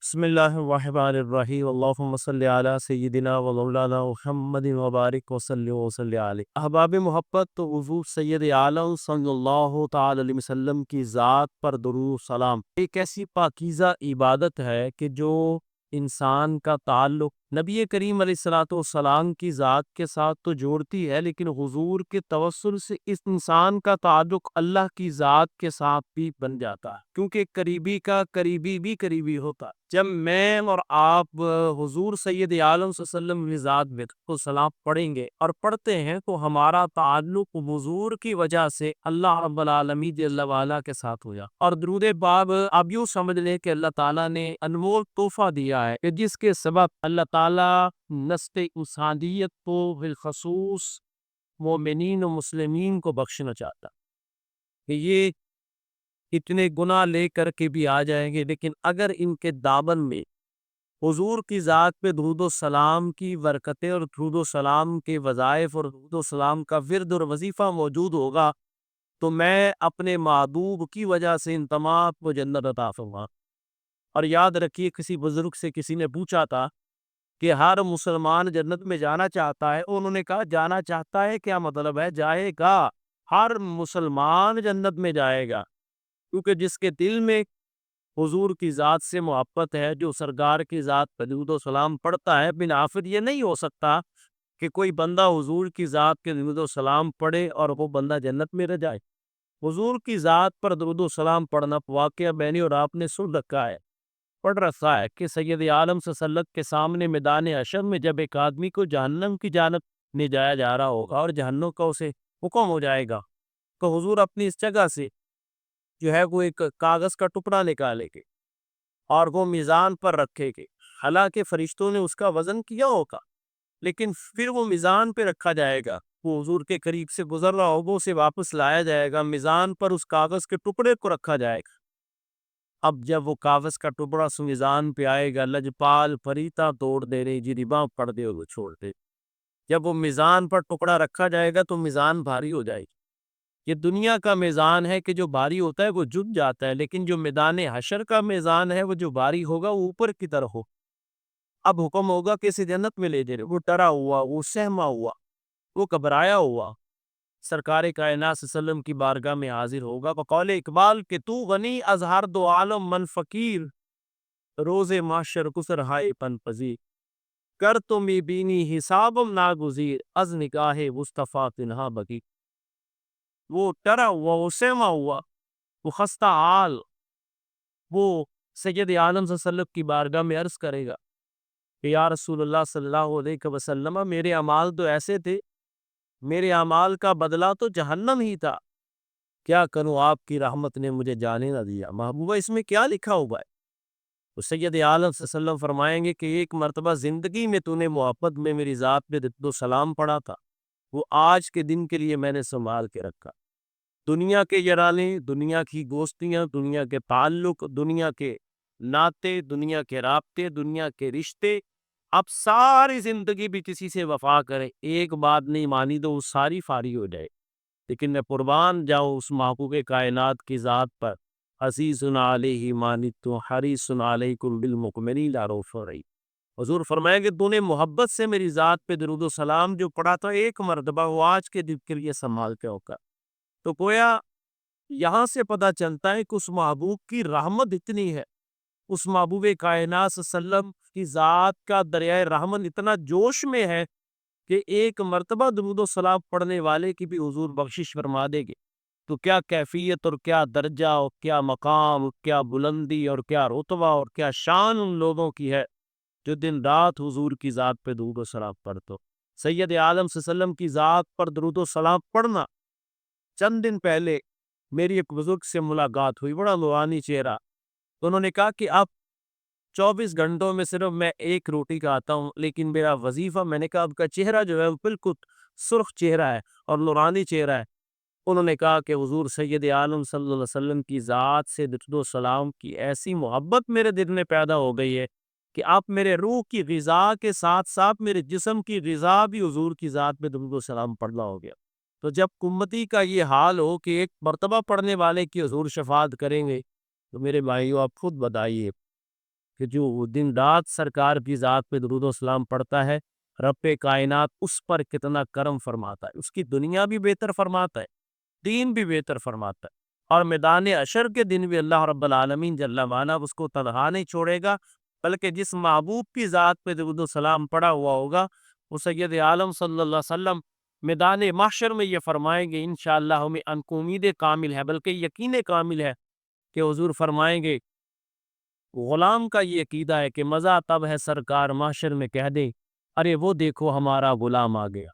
بسم اللہ الرحمن الرحیم اللہم صلی علی سیدنا و مولانا محمد وبارک وسلم وصلی علیہ۔ احباب محبت، تو حضور سید عالم صلی اللہ تعالی علیہ وسلم کی ذات پر درود و سلام ایک ایسی پاکیزہ عبادت ہے کہ جو انسان کا تعلق نبی کریم علیہ الصلوۃ والسلام کی ذات کے ساتھ تو جوڑتی ہے، لیکن حضور کے توسل سے اس انسان کا تعلق اللہ کی ذات کے ساتھ بھی بن جاتا ہے، کیونکہ قریبی کا قریبی بھی قریبی ہوتا ہے۔ جب میں اور آپ حضور سید عالم صلی اللہ علیہ وسلم کی ذات میں کو سلام پڑھیں گے اور پڑھتے ہیں تو ہمارا تعلق حضور کی وجہ سے اللہ رب العالمین جل وعلا کے ساتھ ہو جائے۔ اور درود باب آپ یوں سمجھ لیں کہ اللہ تعالیٰ نے انمول تحفہ دیا ہے کہ جس کے سبب اللہ تعالیٰ نسل انسانیت کو بالخصوص مومنین و مسلمین کو بخشنا چاہتا کہ یہ اتنے گناہ لے کر کے بھی آ جائیں گے، لیکن اگر ان کے دامن میں حضور کی ذات پہ درود و سلام کی برکتیں اور درود و سلام کے وظائف اور درود و سلام کا ورد اور وظیفہ موجود ہوگا تو میں اپنے محبوب کی وجہ سے ان تمام کو جنت عطا فرماؤں گا۔ اور یاد رکھیے، کسی بزرگ سے کسی نے پوچھا تھا کہ ہر مسلمان جنت میں جانا چاہتا ہے، انہوں نے کہا جانا چاہتا ہے کیا مطلب ہے؟ جائے گا، ہر مسلمان جنت میں جائے گا، کیونکہ جس کے دل میں حضور کی ذات سے محبت ہے، جو سرکار کی ذات پر درود و سلام پڑھتا ہے، بنافر یہ نہیں ہو سکتا کہ کوئی بندہ حضور کی ذات کے درود و سلام پڑھے اور وہ بندہ جنت میں رہ جائے۔ حضور کی ذات پر درود و سلام پڑھنا واقعہ میں نے اور آپ نے سن رکھا ہے، پڑھ رکھا ہے کہ سید عالم صلی اللہ علیہ وسلم کے سامنے میدان حشر میں جب ایک آدمی کو جہنم کی جانب لے جایا جا رہا ہوگا اور جہنم کا اسے حکم ہو جائے گا تو حضور اپنی اس جگہ سے جو ہے وہ ایک کاغذ کا ٹکڑا نکالے گے اور وہ میزان پر رکھے گے۔ حالانکہ فرشتوں نے اس کا وزن کیا ہوگا، لیکن پھر وہ میزان پہ رکھا جائے گا، وہ حضور کے قریب سے گزر رہا ہوگا، اسے واپس لایا جائے گا، میزان پر اس کاغذ کے ٹکڑے کو رکھا جائے گا۔ اب جب وہ کاغذ کا ٹکڑا اس میزان پہ آئے گا، لجپال فریتا توڑ دے رہے جی رباں پڑ دے وہ چھوڑ دے، جب وہ میزان پر ٹکڑا رکھا جائے گا تو میزان بھاری ہو جائے گی۔ یہ دنیا کا میزان ہے کہ جو بھاری ہوتا ہے وہ جھک جاتا ہے، لیکن جو میدان حشر کا میزان ہے وہ جو بھاری ہوگا وہ اوپر کی طرف ہو۔ اب حکم ہوگا کہ اسے جنت میں لے جائے، وہ ڈرا ہوا، وہ سہما ہوا، وہ گھبرایا ہوا سرکار کائنات صلی اللہ علیہ وسلم کی بارگاہ میں حاضر ہوگا بقول اقبال کہ تو غنی از ہر دو عالم من فقیر، روز محشر کسر ہائے پن پذیر، کر تو می بینی حسابم ناگزیر، از نگاہ مصطفیٰ تنہا بگیر۔ وہ ڈرا ہوا، وہ سہما ہوا، وہ خستہ حال، وہ سید عالم صلی اللہ علیہ وسلم کی بارگاہ میں عرض کرے گا کہ یا رسول اللہ صلی اللہ علیہ وسلم، میرے اعمال تو ایسے تھے، میرے اعمال کا بدلہ تو جہنم ہی تھا، کیا کروں آپ کی رحمت نے مجھے جانے نہ دیا، محبوبہ اس میں کیا لکھا ہوا ہے؟ تو سید عالم صلی اللہ علیہ وسلم فرمائیں گے کہ ایک مرتبہ زندگی میں تو نے محبت میں میری ذات پہ درود و سلام پڑھا تھا، وہ آج کے دن کے لیے میں نے سنبھال کے رکھا۔ دنیا کے یرانے، دنیا کی دوستیاں، دنیا کے تعلق، دنیا کے ناطے، دنیا کے رابطے، دنیا کے رشتے، اب ساری زندگی بھی کسی سے وفا کرے، ایک بات نہیں مانی تو وہ ساری فاری ہو جائے، لیکن میں قربان جاؤں اس محبوب کائنات کی ذات پر، عزیز علیہ مانت حریص علیکم بالمؤمنین رؤوف رحیم۔ حضور فرمائیں کہ تو نے محبت سے میری ذات پہ درود و سلام جو پڑھا تھا ایک مرتبہ، وہ آج کے دن کے لیے سنبھال کے ہوگا۔ تو گویا یہاں سے پتہ چلتا ہے کہ اس محبوب کی رحمت اتنی ہے، اس محبوب کائنات صلی اللہ علیہ وسلم کی ذات کا دریائے رحمت اتنا جوش میں ہے کہ ایک مرتبہ درود و سلام پڑھنے والے کی بھی حضور بخشش فرما دے گے۔ تو کیا کیفیت اور کیا درجہ اور کیا مقام، کیا بلندی اور کیا رتبہ اور کیا شان ان لوگوں کی ہے جو دن رات حضور کی ذات پہ درود و سلام پڑھتے ہو۔ سید عالم صلی اللہ علیہ وسلم کی ذات پر درود و سلام پڑھنا، چند دن پہلے میری ایک بزرگ سے ملاقات ہوئی، بڑا نورانی چہرہ، تو انہوں نے کہا کہ اب 24 گھنٹوں میں صرف میں ایک روٹی کھاتا ہوں، لیکن میرا وظیفہ، میں نے کہا آپ کا چہرہ جو ہے وہ بالکل سرخ چہرہ ہے اور نورانی چہرہ ہے۔ انہوں نے کہا کہ حضور سید عالم صلی اللہ علیہ وسلم کی ذات سے درود و سلام کی ایسی محبت میرے دل میں پیدا ہو گئی ہے کہ آپ میرے روح کی غذا کے ساتھ ساتھ میرے جسم کی غذا بھی حضور کی ذات پہ درود و سلام پڑھنا ہو گیا۔ تو جب امتی کا یہ حال ہو کہ ایک مرتبہ پڑھنے والے کی حضور شفاعت کریں گے تو میرے بھائیو آپ خود بتائیے کہ جو دن رات سرکار کی ذات پہ درود و سلام پڑھتا ہے، رب کائنات اس پر کتنا کرم فرماتا ہے، اس کی دنیا بھی بہتر فرماتا ہے، دین بھی بہتر فرماتا ہے، اور میدان حشر کے دن بھی اللہ رب العالمین جل وعلا اس کو تنہا نہیں چھوڑے گا، بلکہ جس محبوب کی ذات پہ درود و سلام پڑا ہوا ہوگا وہ سید عالم صلی اللہ علیہ وسلم میدان محشر میں یہ فرمائیں گے، انشاءاللہ ہمیں ان کو امید کامل ہے، بلکہ یقین کامل ہے کہ حضور فرمائیں گے غلام کا یہ عقیدہ ہے کہ مزہ تب ہے سرکار محشر میں کہہ دیں ارے وہ دیکھو ہمارا غلام آ گیا۔